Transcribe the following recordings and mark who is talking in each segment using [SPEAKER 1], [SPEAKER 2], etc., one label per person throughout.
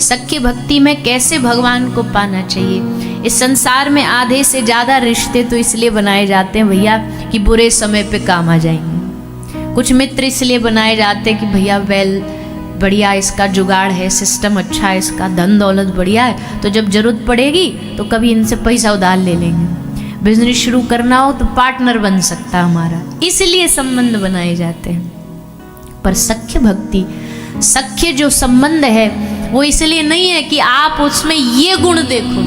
[SPEAKER 1] सख्य भक्ति में कैसे भगवान को पाना चाहिए। इस संसार में आधे से ज़्यादा रिश्ते तो इसलिए बनाए जाते हैं भैया कि बुरे समय पे काम आ जाएंगे। कुछ मित्र इसलिए बनाए जाते हैं कि भैया वेल बढ़िया, इसका जुगाड़ है, सिस्टम अच्छा है, इसका धन दौलत बढ़िया है, तो जब जरूरत पड़ेगी तो कभी इनसे पैसा उधार ले लेंगे। बिजनेस शुरू करना हो तो पार्टनर बन सकता है हमारा, इसलिए संबंध बनाए जाते हैं। पर सख्य भक्ति, सख्य जो संबंध है वो इसलिए नहीं है कि आप उसमें ये गुण देखो।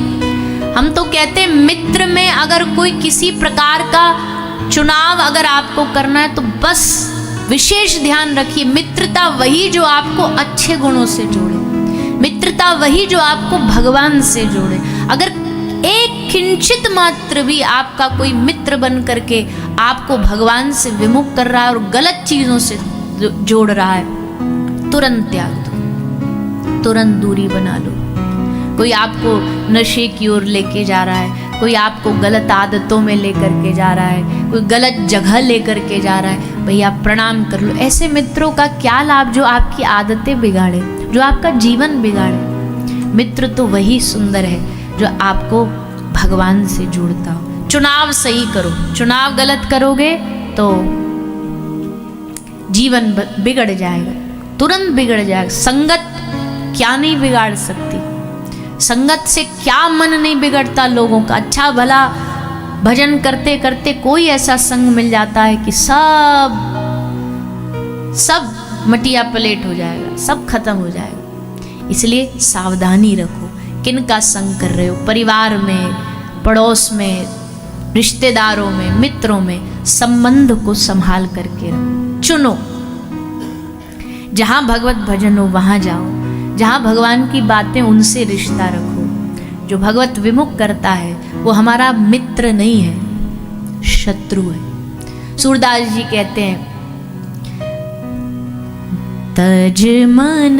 [SPEAKER 1] हम तो कहते हैं मित्र में अगर कोई किसी प्रकार का चुनाव अगर आपको करना है तो बस विशेष ध्यान रखिए, मित्रता वही जो आपको अच्छे गुणों से जोड़े, मित्रता वही जो आपको भगवान से जोड़े। अगर एक किंचित मात्र भी आपका कोई मित्र बन करके आपको भगवान से विमुख कर रहा है और गलत चीजों से जोड़ रहा है, तुरंत त्याग दो, तुरंत दूरी बना लो। कोई आपको नशे की ओर लेके जा रहा है, कोई आपको गलत आदतों में लेकर के जा रहा है, कोई गलत जगह लेकर के जा रहा है, भैया प्रणाम कर लो। ऐसे मित्रों का क्या लाभ जो आपकी आदतें बिगाड़े, जो आपका जीवन बिगाड़े। मित्र तो वही सुंदर है जो आपको भगवान से जोड़ता हो। चुनाव सही करो, चुनाव गलत करोगे तो जीवन बिगड़ जाएगा, तुरंत बिगड़ जाएगा। संगत क्या नहीं बिगाड़ सकती, संगत से क्या मन नहीं बिगड़ता लोगों का। अच्छा भला भजन करते करते कोई ऐसा संग मिल जाता है कि सब मटिया पलेट हो जाएगा, सब खत्म हो जाएगा। इसलिए सावधानी रखो, किन का संग कर रहे हो, परिवार में, पड़ोस में, रिश्तेदारों में, मित्रों में, संबंध को संभाल करके रखो। चुनो, जहां भगवत भजन हो वहां जाओ, जहाँ भगवान की बातें उनसे रिश्ता रखो। जो भगवत विमुख करता है वो हमारा मित्र नहीं है, शत्रु है। सूरदास जी कहते हैं, तज मन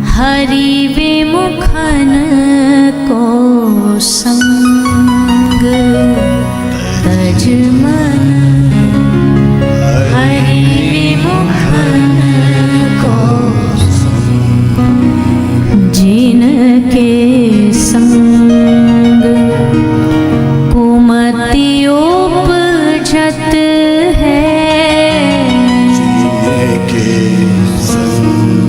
[SPEAKER 1] हरि विमुखन को संग, तज मन हरि विमुखन जिनके संग कुमति उपजत है,
[SPEAKER 2] जिनके संग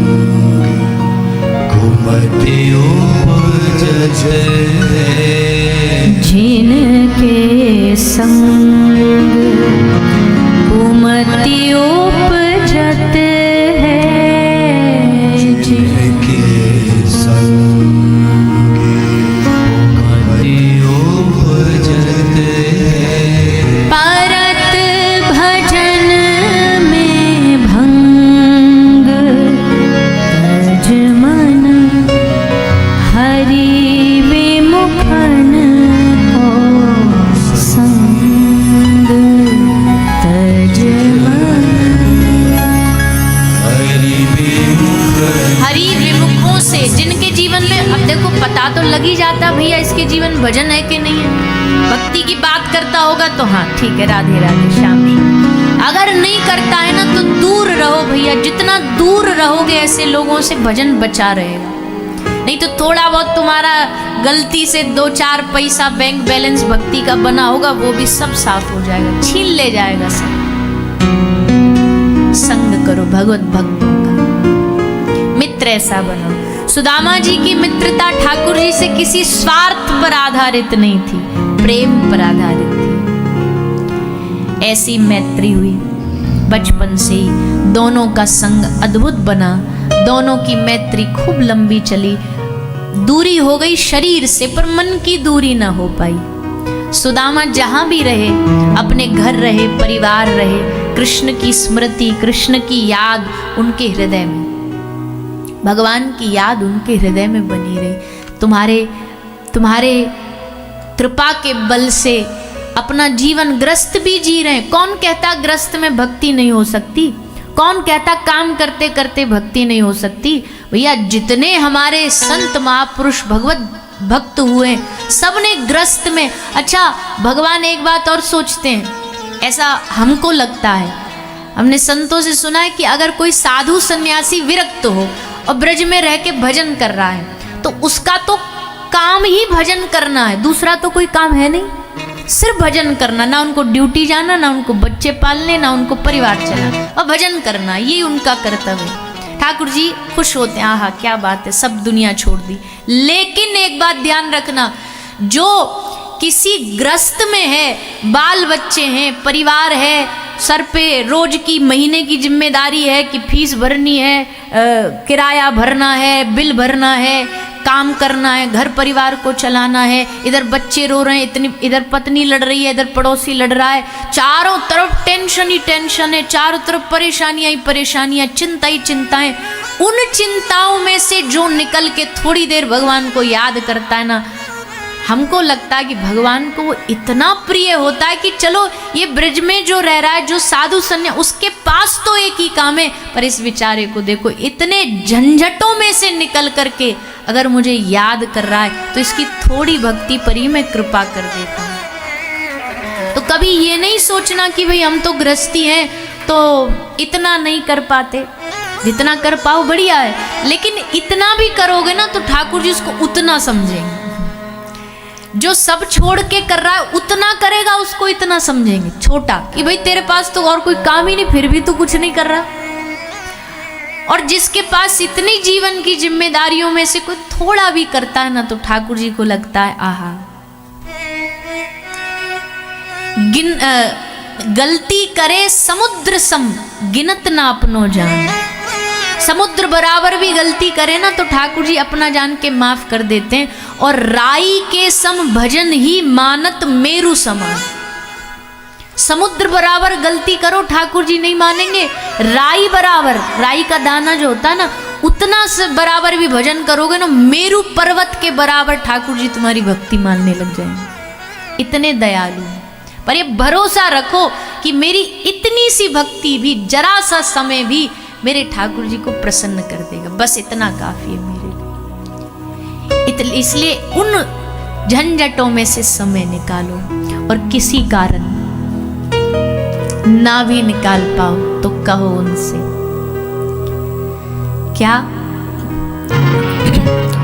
[SPEAKER 2] कुमति उपजत है,
[SPEAKER 1] जिनके संग कुमति उपजत है,
[SPEAKER 2] जिनके
[SPEAKER 1] परत भजन में भंग, तज मन हरि विमुखन को संग, तज मन हरि विमुखों से, जिनके जीवन में अब देखो पता तो लग ही जाता भैया इसके जीवन भजन है कि नहीं है। भक्ति की बात करता होगा तो हाँ ठीक है, राधे राधे श्याम श्याम। अगर नहीं करता है ना तो दूर रहो भैया, जितना दूर रहोगे ऐसे लोगों से भजन बचा रहेगा। नहीं तो थोड़ा बहुत तुम्हारा गलती से 2-4 पैसा बैंक बैलेंस भक्ति का बना होगा वो भी सब साफ हो जाएगा, छीन ले जाएगा सब। संग करो भगवत भक्तों का, मित्र ऐसा बनाओ। सुदामा जी की मित्रता ठाकुर जी से किसी स्वार्थ पर आधारित नहीं थी, प्रेम पर आधारित थी। ऐसी मैत्री हुई बचपन से ही, दोनों का संग अद्भुत बना, दोनों की मैत्री खूब लंबी चली। दूरी हो गई शरीर से पर मन की दूरी ना हो पाई। सुदामा जहां भी रहे, अपने घर रहे, परिवार रहे, कृष्ण की स्मृति, कृष्ण की याद उनके हृदय में, भगवान की याद उनके हृदय में बनी रही। तुम्हारे कृपा के बल से अपना जीवन ग्रस्त भी जी रहे हैं। कौन कहता ग्रस्त में भक्ति नहीं हो सकती, कौन कहता काम करते करते भक्ति नहीं हो सकती। भैया जितने हमारे संत महापुरुष भगवत भक्त हुए सबने ग्रस्त में। अच्छा भगवान एक बात और सोचते हैं, ऐसा हमको लगता है, हमने संतों से सुना है कि अगर कोई साधु सन्यासी विरक्त हो और ब्रज में रह के भजन कर रहा है, तो उसका तो काम ही भजन करना है, दूसरा तो कोई काम है नहीं, सिर्फ भजन करना। ना उनको ड्यूटी जाना, ना उनको बच्चे पालने, ना उनको परिवार चलाना, और भजन करना, ये उनका कर्तव्य है। ठाकुर जी खुश होते हैं, आहा क्या बात है, सब दुनिया छोड़ दी। लेकिन एक बात ध्यान रखना, जो किसी ग्रस्त में है, बाल बच्चे हैं, परिवार है, सर पे रोज की महीने की जिम्मेदारी है कि फीस भरनी है, किराया भरना है, बिल भरना है, काम करना है, घर परिवार को चलाना है, इधर बच्चे रो रहे हैं, इतनी इधर पत्नी लड़ रही है, इधर पड़ोसी लड़ रहा है, चारों तरफ टेंशन ही टेंशन है, चारों तरफ परेशानियां ही परेशानियां, चिंता ही चिंताएं। उन चिंताओं में से जो निकल के थोड़ी देर भगवान को याद करता है ना, हमको लगता है कि भगवान को वो इतना प्रिय होता है कि चलो ये ब्रज में जो रह रहा है, जो साधु सन्या, उसके पास तो एक ही काम है, पर इस बेचारे को देखो इतने झंझटों में से निकल करके अगर मुझे याद कर रहा है, तो इसकी थोड़ी भक्ति पर ही मैं कृपा कर देता हूँ। तो कभी ये नहीं सोचना कि भाई हम तो गृहस्थी हैं तो इतना नहीं कर पाते, जितना कर पाओ बढ़िया है, लेकिन इतना भी करोगे ना तो ठाकुर जी उसको उतना समझेंगे। जो सब छोड़ के कर रहा है उतना करेगा, उसको इतना समझेंगे छोटा, कि भाई तेरे पास तो और कोई काम ही नहीं, फिर भी तू कुछ नहीं कर रहा। और जिसके पास इतनी जीवन की जिम्मेदारियों में से कोई थोड़ा भी करता है ना, तो ठाकुर जी को लगता है आहा, गलती करे समुद्र सम, गिनत ना अपनो जान। समुद्र बराबर भी गलती करे ना तो ठाकुर जी अपना जान के माफ कर देते हैं। और राई के सम भजन ही मानत मेरु समान। समुद्र बराबर गलती करो, ठाकुर जी नहीं मानेंगे। राई बराबर, राई का दाना जो होता है ना, उतना से बराबर भी भजन करोगे ना, मेरु पर्वत के बराबर ठाकुर जी तुम्हारी भक्ति मानने लग जाएंगे। इतने दयालु हैं। पर ये भरोसा रखो कि मेरी इतनी सी भक्ति भी, जरा सा समय भी मेरे ठाकुर जी को प्रसन्न कर देगा, बस इतना काफी है मेरे लिए। इसलिए उन झंझटों में से समय निकालो, और किसी कारण ना भी निकाल पाओ तो कहो उनसे क्या।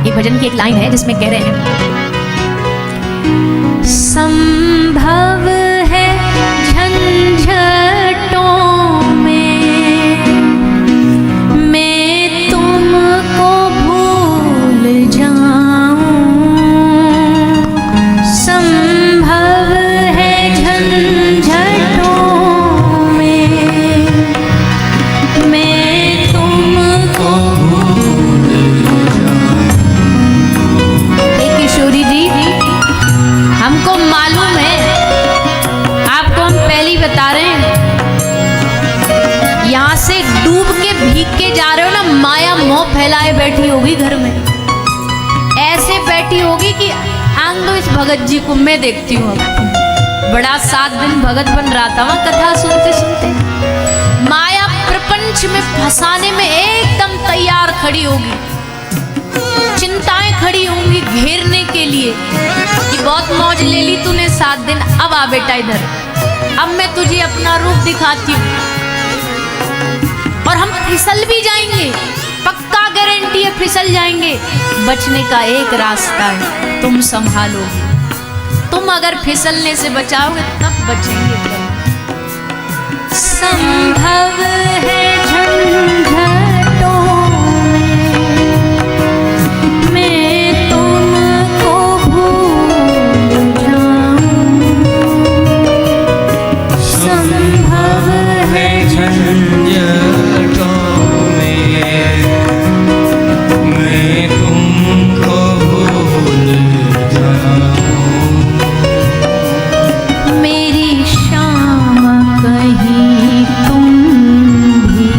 [SPEAKER 1] ये भजन की एक लाइन है जिसमें कह रहे हैं, संभव है झंझटों फैलाए बैठी होगी घर में, ऐसे बैठी होगी कि आंग दो इस भगत जी को, मैं देखती हूँ। बड़ा 7 दिन भगत बन रहा था वहां कथा सुनते सुनते, माया प्रपंच में फंसाने में एकदम तैयार खड़ी होगी, चिंताएं खड़ी होंगी घेरने के लिए कि बहुत मौज ले ली तूने 7 दिन, अब आ बेटा इधर, अब मैं तुझे अपना रूप दिखाती हूँ। और हम फिसल भी जाएंगे, पक्का गारंटी है फिसल जाएंगे। बचने का एक रास्ता है, तुम संभालोगे। तुम अगर फिसलने से बचाओगे तब बचेंगे। संभव है झंझटों में मैं तुमको भूल जाऊं। संभव है झंझटों मेरी शाम कहीं तुम भी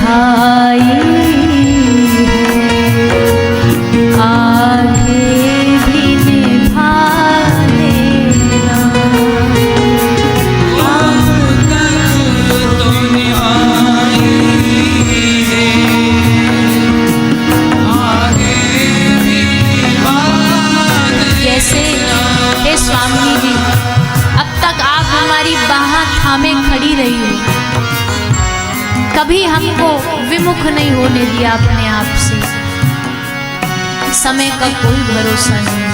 [SPEAKER 1] निभाई है, आगे भी निभा लेना। जैसे हे स्वामी जी, अब तक आप हमारी बाहें थामे खड़ी रही हो, कभी हमको विमुख नहीं होने दिया अपने आप से। समय का कोई भरोसा नहीं है,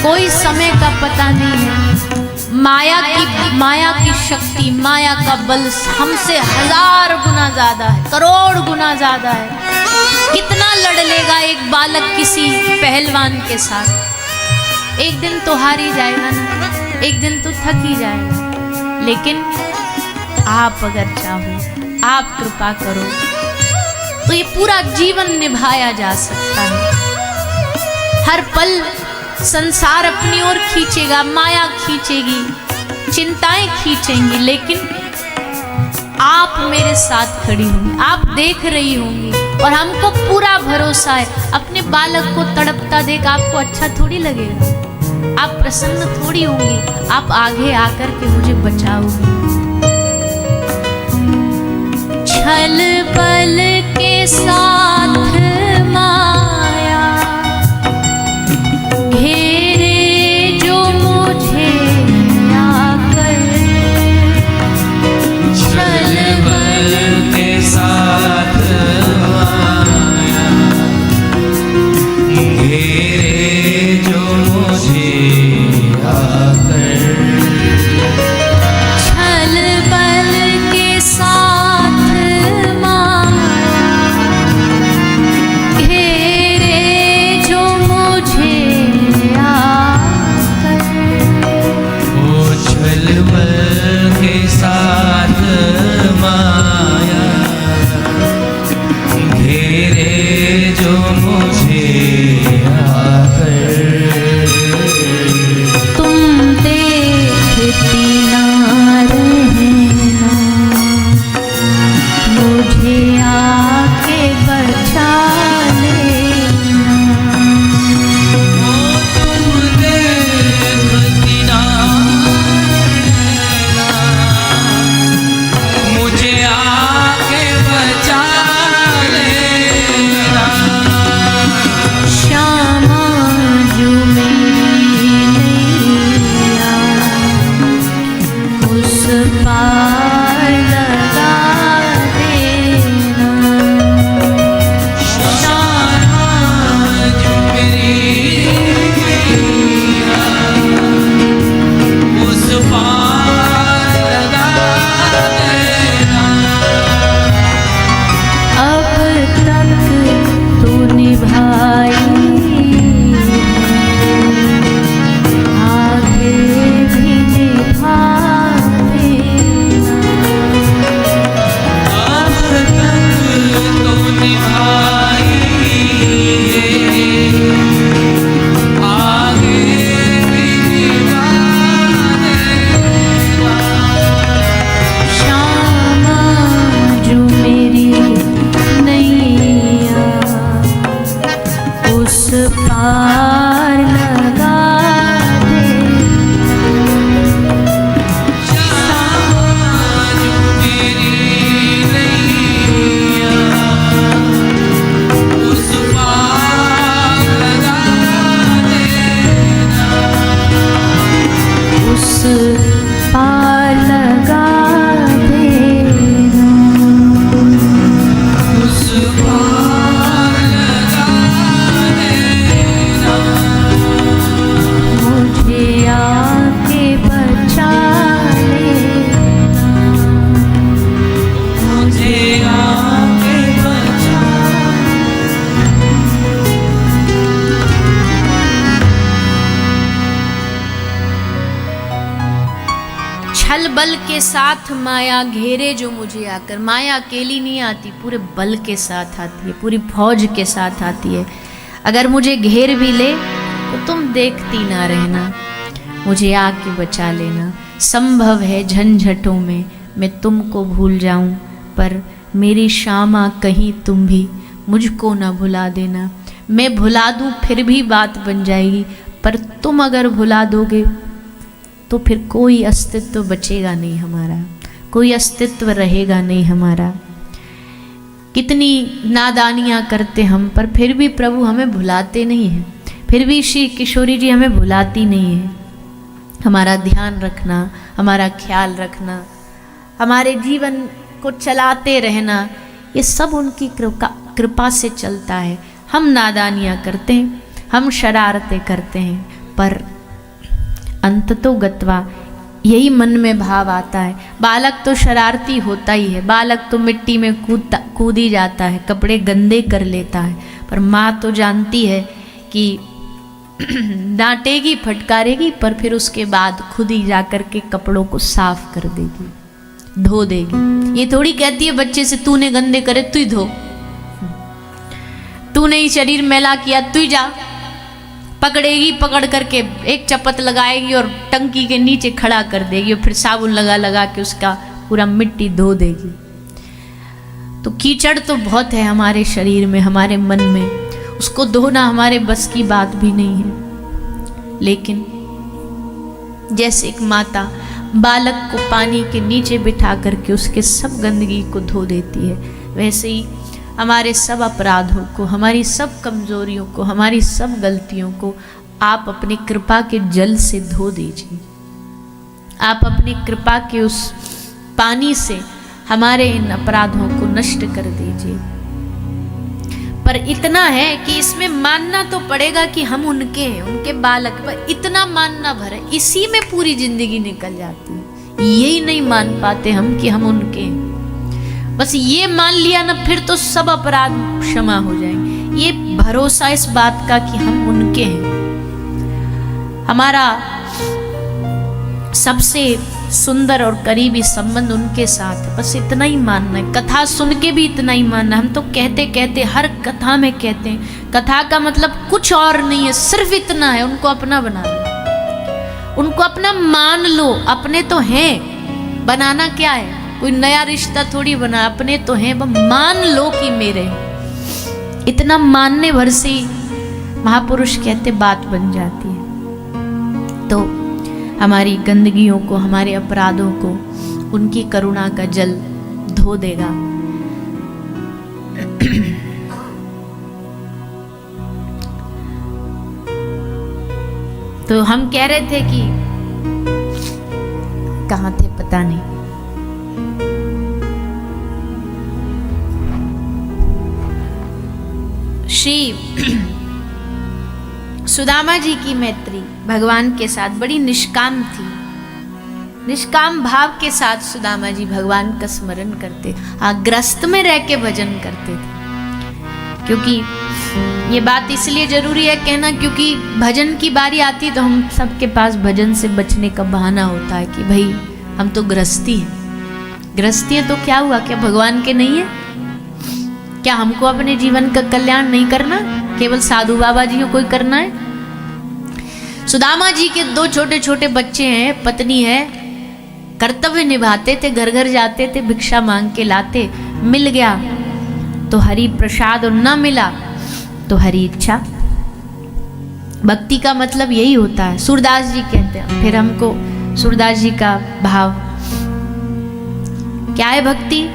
[SPEAKER 1] कोई समय का पता नहीं है। माया की शक्ति, माया का बल हमसे 1000 गुना ज्यादा है, करोड़ गुना ज्यादा है। कितना लड़ लेगा एक बालक किसी पहलवान के साथ? एक दिन तो हार ही जाएगा ना, एक दिन तो थक ही जाएगा। लेकिन आप अगर चाहो, आप कृपा करो तो ये पूरा जीवन निभाया जा सकता है। हर पल संसार अपनी ओर खींचेगा, माया खींचेगी, चिंताएं खींचेंगी, लेकिन आप मेरे साथ खड़ी होंगी, आप देख रही होंगी। और हमको पूरा भरोसा है, अपने बालक को तड़पता देख आपको अच्छा थोड़ी लगेगा, आप प्रसन्न थोड़ी होंगी, आप आगे आकर के मुझे बचाओगी। छल बल के साथ माया घेरे जो मुझे आकर, छल बल के साथ माया
[SPEAKER 2] घेरे जो मुझे आकर,
[SPEAKER 1] छल बल के साथ
[SPEAKER 2] साथ माया घेरे जो मुझे आकर,
[SPEAKER 1] तुम देखती ना रहना, मुझे आके बचा लेना।
[SPEAKER 2] तुम देखती ना
[SPEAKER 1] छल बल के साथ माया घेरे जो मुझे आकर। माया अकेली नहीं आती, पूरे बल के साथ आती है, पूरी फौज के साथ आती है। अगर मुझे घेर भी ले तो तुम देखती ना रहना, मुझे आके बचा लेना। संभव है झंझटों में मैं तुमको भूल जाऊं, पर मेरी श्यामा कहीं तुम भी मुझको ना भुला देना। मैं भुला दूं फिर भी बात बन जाएगी, पर तुम अगर भुला दोगे तो फिर कोई अस्तित्व बचेगा नहीं हमारा, कोई अस्तित्व रहेगा नहीं हमारा। कितनी नादानियाँ करते हम, पर फिर भी प्रभु हमें भुलाते नहीं हैं, फिर भी श्री किशोरी जी हमें भुलाती नहीं है। हमारा ध्यान रखना, हमारा ख्याल रखना, हमारे जीवन को चलाते रहना, ये सब उनकी कृपा से चलता है। हम नादानियाँ करते हैं, हम शरारतें करते हैं, पर अंततो गत्वा यही मन में भाव आता है। बालक तो शरारती होता ही है, बालक तो मिट्टी में कूद ही जाता है, कपड़े गंदे कर लेता है, पर माँ तो जानती है कि डांटेगी फटकारेगी, पर फिर उसके बाद खुद ही जा कर के कपड़ों को साफ कर देगी, धो देगी। ये थोड़ी कहती है बच्चे से तूने गंदे करे तू ही धो, तूने ही शरीर मैला किया तू ही जा। पकड़ेगी, पकड़ करके एक चपत लगाएगी और टंकी के नीचे खड़ा कर देगी और फिर साबुन लगा लगा के उसका पूरा मिट्टी धो देगी। तो कीचड़ तो बहुत है हमारे शरीर में, हमारे मन में, उसको धोना हमारे बस की बात भी नहीं है। लेकिन जैसे एक माता बालक को पानी के नीचे बिठा करके उसके सब गंदगी को धो देती है, वैसे ही हमारे सब अपराधों को, हमारी सब कमजोरियों को, हमारी सब गलतियों को आप अपनी कृपा के जल से धो दीजिए। आप अपनी कृपा के उस पानी से हमारे इन अपराधों को नष्ट कर दीजिए। पर इतना है कि इसमें मानना तो पड़ेगा कि हम उनके हैं, उनके बालक, पर इतना मानना भर है, इसी में पूरी जिंदगी निकल जाती है। यही नहीं मान पाते हम कि हम उनके हैं। बस ये मान लिया ना, फिर तो सब अपराध क्षमा हो जाएंगे। ये भरोसा इस बात का कि हम उनके हैं, हमारा सबसे सुंदर और करीबी संबंध उनके साथ है, बस इतना ही मानना है। कथा सुन के भी इतना ही मानना है। हम तो कहते कहते हर कथा में कहते हैं, कथा का मतलब कुछ और नहीं है, सिर्फ इतना है, उनको अपना बना लो, उनको अपना मान लो। अपने तो हैं, बनाना क्या है, कोई नया रिश्ता थोड़ी बना, अपने तो हैं, बस मान लो कि मेरे। इतना मानने भर से महापुरुष कहते बात बन जाती है। तो हमारी गंदगियों को, हमारे अपराधों को उनकी करुणा का जल धो देगा। तो हम कह रहे थे कि कहाँ थे पता नहीं, श्री सुदामा जी की मैत्री भगवान के साथ बड़ी निष्काम थी। निष्काम भाव के साथ सुदामा जी भगवान का स्मरण करते, ग्रस्त में रह के भजन करते थे। क्योंकि ये बात इसलिए जरूरी है कहना, क्योंकि भजन की बारी आती तो हम सबके पास भजन से बचने का बहाना होता है कि भाई हम तो गृहस्थी हैं। गृहस्थी है तो क्या हुआ, क्या भगवान के नहीं है? क्या हमको अपने जीवन का कल्याण नहीं करना, केवल साधु बाबा जी को ही करना है? सुदामा जी के 2 छोटे छोटे बच्चे हैं, पत्नी है, कर्तव्य निभाते थे, घर घर जाते थे, भिक्षा मांग के लाते, मिल गया तो हरि प्रसाद और न मिला तो हरि इच्छा। भक्ति का मतलब यही होता है, सूरदास जी कहते हैं। फिर हमको सूरदास जी का भाव क्या है भक्ति?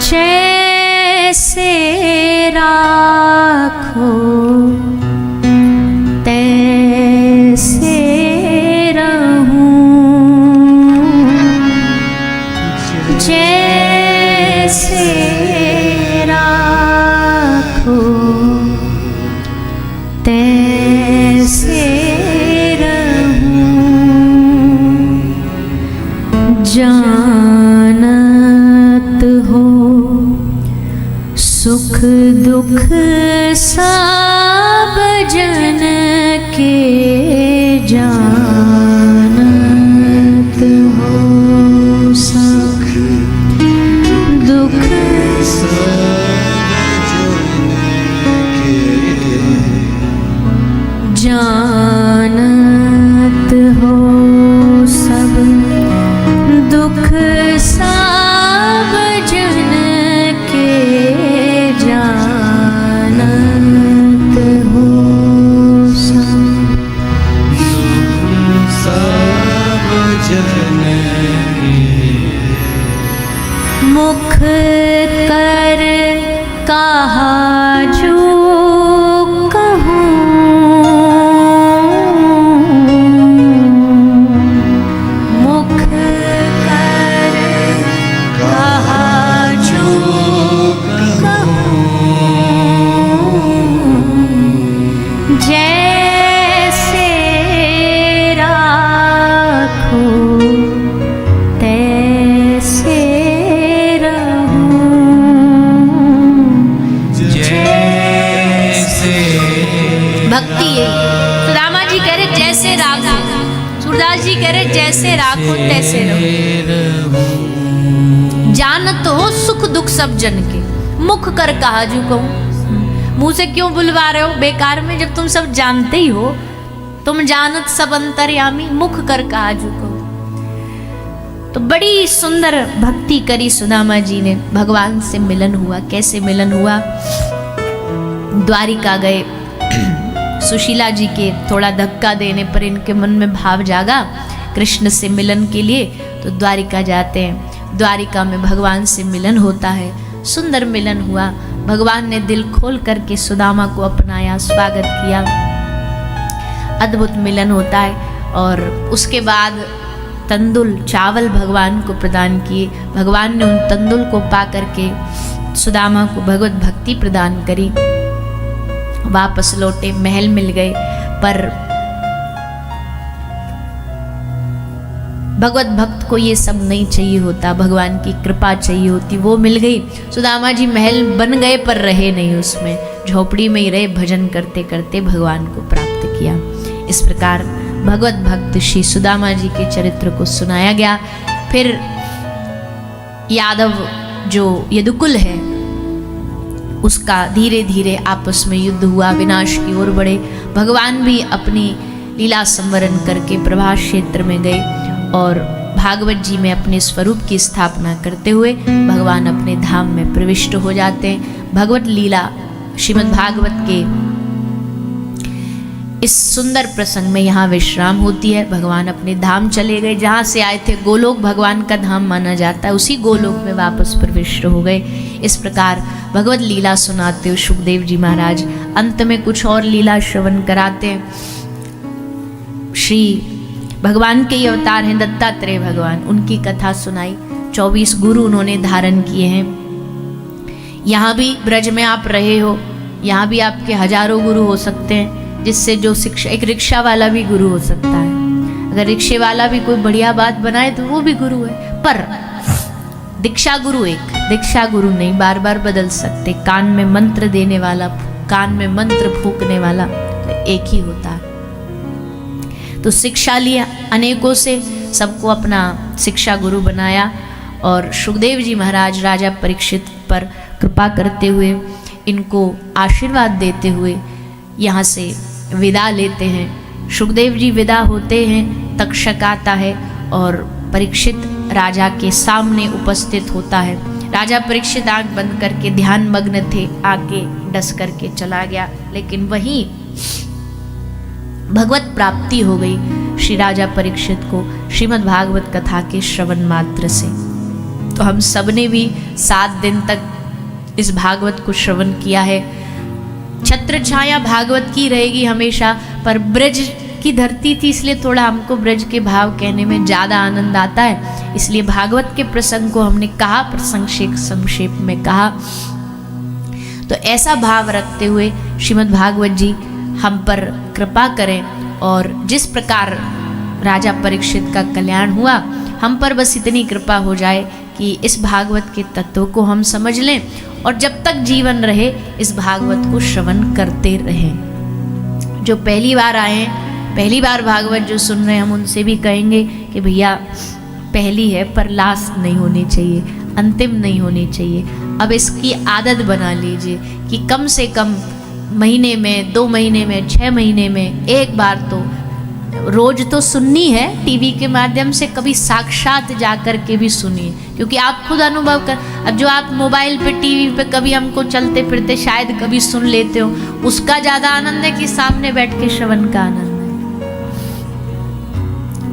[SPEAKER 1] जैसे राखो तैसे रहूं, जैसे राखो तैसे रहूं, जानत हो सुख दुख सब जन के, जानत हो सुख दुख जानत हो तुलसीदास जी कह रहे जैसे राखो तैसे रहो, जानत हो सुख दुख सब जन के, मुख कर कहा जू कहूं। मुंह से क्यों बुलवा रहे हो बेकार में, जब तुम सब जानते ही हो, तुम जानत सब अंतर्यामी, मुख कर कहा जू कहूं। तो बड़ी सुंदर भक्ति करी सुदामा जी ने, भगवान से मिलन हुआ। कैसे मिलन हुआ? द्वारिका गए, सुशीला जी के थोड़ा धक्का देने पर इनके मन में भाव जागा कृष्ण से मिलन के लिए, तो द्वारिका जाते हैं। द्वारिका में भगवान से मिलन होता है, सुंदर मिलन हुआ। भगवान ने दिल खोल करके सुदामा को अपनाया, स्वागत किया, अद्भुत मिलन होता है। और उसके बाद तंदुल चावल भगवान को प्रदान किए। भगवान ने उन तंदुल को पा करके सुदामा को भगवत भक्ति प्रदान करी। वापस लौटे, महल मिल गए, पर भगवत भक्त को ये सब नहीं चाहिए होता, भगवान की कृपा चाहिए होती, वो मिल गई। सुदामा जी महल बन गए पर रहे नहीं उसमें, झोपड़ी में ही रहे, भजन करते करते भगवान को प्राप्त किया। इस प्रकार भगवत भक्त श्री सुदामा जी के चरित्र को सुनाया गया। फिर यादव जो यदुकुल है उसका धीरे धीरे आपस में युद्ध हुआ, विनाश की ओर बढ़े। भगवान भी अपनी लीला संवरण करके प्रभास क्षेत्र में गए और भागवत जी में अपने स्वरूप की स्थापना करते हुए भगवान अपने धाम में प्रविष्ट हो जाते हैं। भगवत लीला श्रीमद् भागवत के इस सुंदर प्रसंग में यहाँ विश्राम होती है। भगवान अपने धाम चले गए, जहाँ से आए थे गोलोक भगवान का धाम माना जाता है, उसी गोलोक में वापस प्रविष्ट हो गए। इस प्रकार भगवत लीला सुनाते हुए सुखदेव जी महाराज अंत में कुछ और लीला श्रवण कराते हैं। श्री भगवान के ही अवतार हैं दत्तात्रेय भगवान, उनकी कथा सुनाई। 24 गुरु उन्होंने धारण किए हैं। यहाँ भी ब्रज में आप रहे हो, यहाँ भी आपके हजारों गुरु हो सकते हैं, जिससे जो शिक्षा, एक रिक्शा वाला भी गुरु हो सकता है। अगर रिक्शे वाला भी कोई बढ़िया बात बनाए तो वो भी गुरु है, पर दीक्षा गुरु एक, दीक्षा गुरु नहीं, बार बार बदल सकते। कान में मंत्र देने वाला, कान में मंत्र फूकने वाला तो एक ही होता है। तो शिक्षा लिया अनेकों से, सबको अपना शिक्षा गुरु बनाया। और सुखदेव जी महाराज राजा परीक्षित पर कृपा करते हुए, इनको आशीर्वाद देते हुए यहाँ से विदा लेते हैं। सुखदेव जी विदा होते हैं, तक्षक आता है और परीक्षित राजा के सामने उपस्थित होता है। राजा परीक्षित आंख बंद करके ध्यान मग्न थे, आके डस करके चला गया। लेकिन वहीं भगवत प्राप्ति हो गई श्री राजा परीक्षित को श्रीमद् भागवत कथा के श्रवण मात्र से। तो हम सब ने भी 7 दिन तक इस भागवत को श्रवण किया है। छत्र छाया भागवत की रहेगी हमेशा, पर ब्रज की धरती थी इसलिए थोड़ा हमको ब्रज के भाव कहने में ज़्यादा आनंद आता है, इसलिए भागवत के प्रसंग को हमने कहा, प्रसंग संक्षेप में कहा। तो ऐसा भाव रखते हुए श्रीमद् भागवत जी हम पर कृपा करें और जिस प्रकार राजा परीक्षित का कल्याण हुआ, हम पर बस इतनी कृपा हो जाए कि इस भागवत के तत्व को हम समझ लें और जब तक जीवन रहे इस भागवत को श्रवण करते रहें। जो पहली बार आए हैं, पहली बार भागवत जो सुन रहे हैं, हम उनसे भी कहेंगे कि भैया पहली है पर लास्ट नहीं होनी चाहिए, अंतिम नहीं होनी चाहिए। अब इसकी आदत बना लीजिए कि कम से कम महीने में, 2 महीने में, 6 महीने में एक बार तो रोज तो सुननी है, टीवी के माध्यम से कभी साक्षात जा कर के भी सुनिए, क्योंकि आप खुद अनुभव कर, अब जो आप मोबाइल पे, टीवी पे कभी हमको चलते फिरते शायद कभी सुन लेते हो, उसका ज़्यादा आनंद है कि सामने बैठ के श्रवण का आनंद है।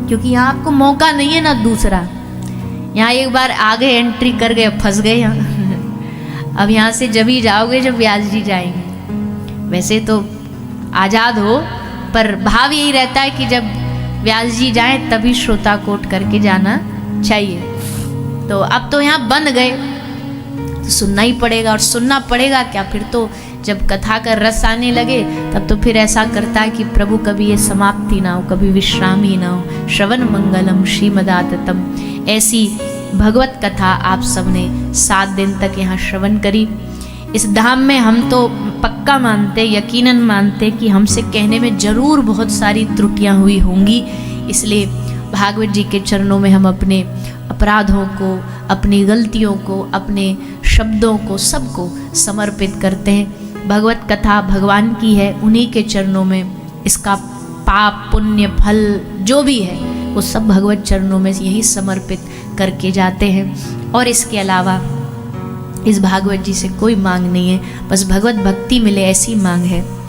[SPEAKER 1] क्योंकि यहाँ आपको मौका नहीं है ना दूसरा, यहाँ एक बार आगे एंट्री कर गए, फंस गए यहाँ। अब यहाँ से जब ही जाओगे जब व्यास जी जाएंगे। वैसे तो आज़ाद हो, पर भाव यही रहता है कि जब व्यास जी जाएं तभी श्रोता कोट करके जाना चाहिए। तो अब तो यहाँ बन गए तो सुनना ही पड़ेगा, और सुनना पड़ेगा क्या, फिर तो जब कथा का रस आने लगे तब तो फिर ऐसा करता है कि प्रभु कभी ये समाप्ति ना हो, कभी विश्राम ही ना हो। श्रवण मंगलम श्रीमदाततम, ऐसी भगवत कथा आप सबने 7 दिन तक यहाँ श्रवण करी। इस धाम में हम तो पक्का मानते, यकीनन मानते कि हमसे कहने में ज़रूर बहुत सारी त्रुटियां हुई होंगी, इसलिए भागवत जी के चरणों में हम अपने अपराधों को, अपनी गलतियों को, अपने शब्दों को, सबको समर्पित करते हैं। भगवत कथा भगवान की है, उन्हीं के चरणों में इसका पाप पुण्य फल जो भी है वो सब भगवत चरणों में यही समर्पित करके जाते हैं। और इसके अलावा इस भागवत जी से कोई मांग नहीं है, बस भगवत भक्ति मिले ऐसी मांग है।